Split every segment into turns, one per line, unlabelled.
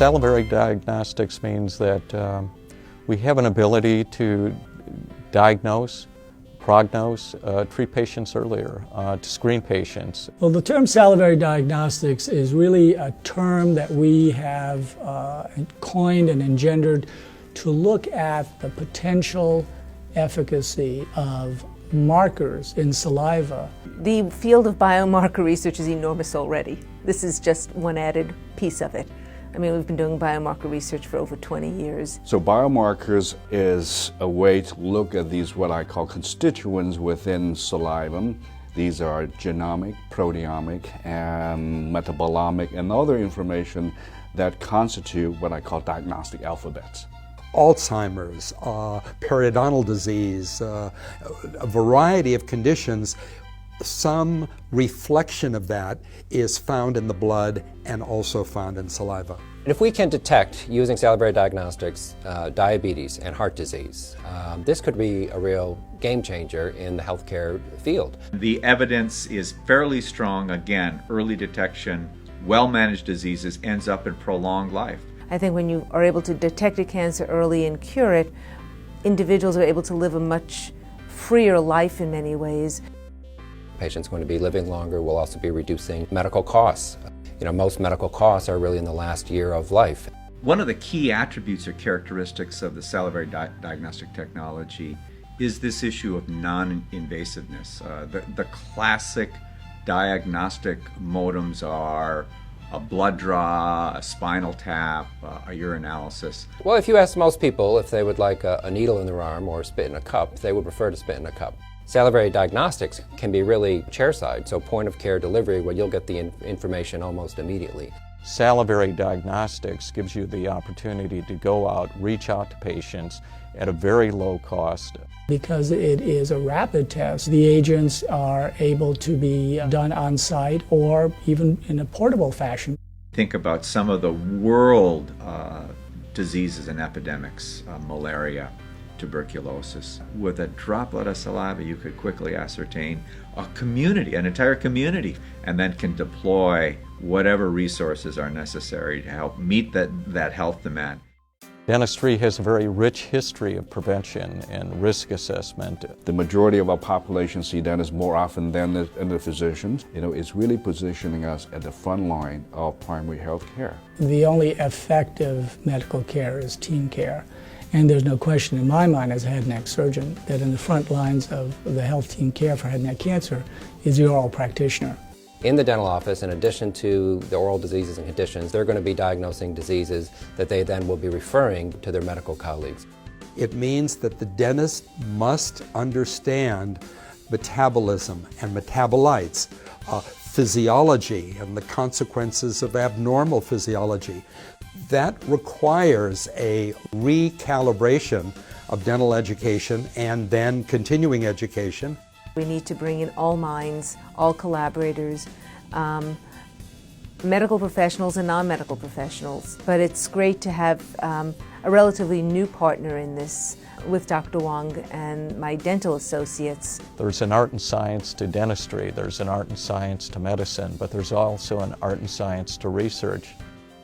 Salivary Diagnostics means that we have an ability to diagnose, prognose, treat patients earlier, to screen patients.
Well, the term salivary diagnostics is really a term that we have coined and engendered to look at the potential efficacy of markers in saliva.
The field of biomarker research is enormous already. This is just one added piece of it. I mean, we've been doing biomarker research for over 20 years.
So biomarkers is a way to look at these what I call constituents within saliva. These are genomic, proteomic, and metabolomic, and other information that constitute what I call diagnostic alphabets.
Alzheimer's, periodontal disease, a variety of conditions. Some reflection of that is found in the blood and also found in saliva.
If we can detect, using salivary diagnostics, diabetes and heart disease, this could be a real game changer in the healthcare field.
The evidence is fairly strong. Again, early detection, well-managed diseases ends up in prolonged life.
I think when you are able to detect a cancer early and cure it, individuals are able to live a much freer life in many ways.
Patients going to be living longer. Will also be reducing medical costs. You know, most medical costs are really in the last year of life.
One of the key attributes or characteristics of the salivary diagnostic technology is this issue of non-invasiveness. The classic diagnostic modems are a blood draw, a spinal tap, a urinalysis.
Well, if you ask most people if they would like a needle in their arm or spit in a cup, they would prefer to spit in a cup. Salivary diagnostics can be really chairside, so point of care delivery where you'll get the information almost immediately.
Salivary Diagnostics gives you the opportunity to go out, reach out to patients at a very low cost.
Because it is a rapid test, the agents are able to be done on site or even in a portable fashion.
Think about some of the world diseases and epidemics, malaria, tuberculosis. With a droplet of saliva, you could quickly ascertain a community, an entire community, and then can deploy whatever resources are necessary to help meet that health demand.
Dentistry has a very rich history of prevention and risk assessment.
The majority of our population see dentists more often than the physicians. You know, it's really positioning us at the front line of primary health care.
The only effective medical care is teen care. And there's no question in my mind as a head and neck surgeon that in the front lines of the health team care for head and neck cancer is the oral practitioner.
In the dental office, in addition to the oral diseases and conditions, they're going to be diagnosing diseases that they then will be referring to their medical colleagues.
It means that the dentist must understand metabolism and metabolites, physiology and the consequences of abnormal physiology. That requires a recalibration of dental education and then continuing education.
We need to bring in all minds, all collaborators, medical professionals and non-medical professionals. But it's great to have a relatively new partner in this with Dr. Wong and my dental associates.
There's an art and science to dentistry, there's an art and science to medicine, but there's also an art and science to research.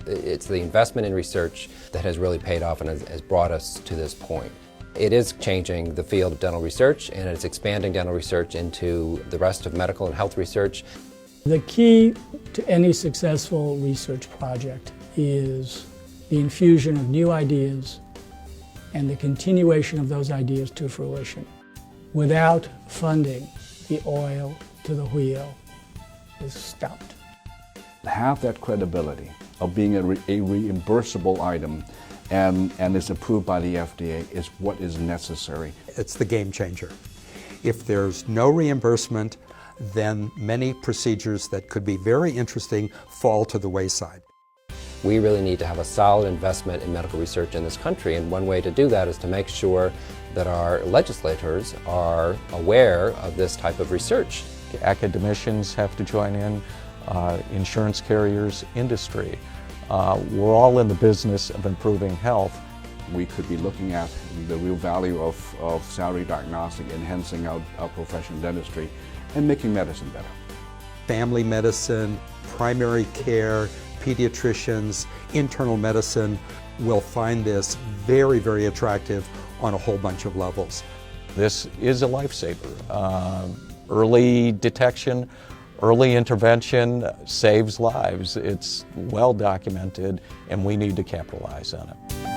It's the investment in research that has really paid off and has brought us to this point. It is changing the field of dental research, and it's expanding dental research into the rest of medical and health research.
The key to any successful research project is the infusion of new ideas and the continuation of those ideas to fruition. Without funding, the oil to the wheel is stopped.
Have that credibility of being a reimbursable item and is approved by the FDA is what is necessary.
It's the game changer. If there's no reimbursement, then many procedures that could be very interesting fall to the wayside.
We really need to have a solid investment in medical research in this country, and one way to do that is to make sure that our legislators are aware of this type of research.
Academicians have to join in, insurance carriers, industry. We're all in the business of improving health.
We could be looking at the real value of salivary diagnostic, enhancing our professional dentistry, and making medicine better.
Family medicine, primary care, pediatricians, internal medicine will find this very, very attractive on a whole bunch of levels.
This is a lifesaver. Early detection, early intervention saves lives. It's well documented, and we need to capitalize on it.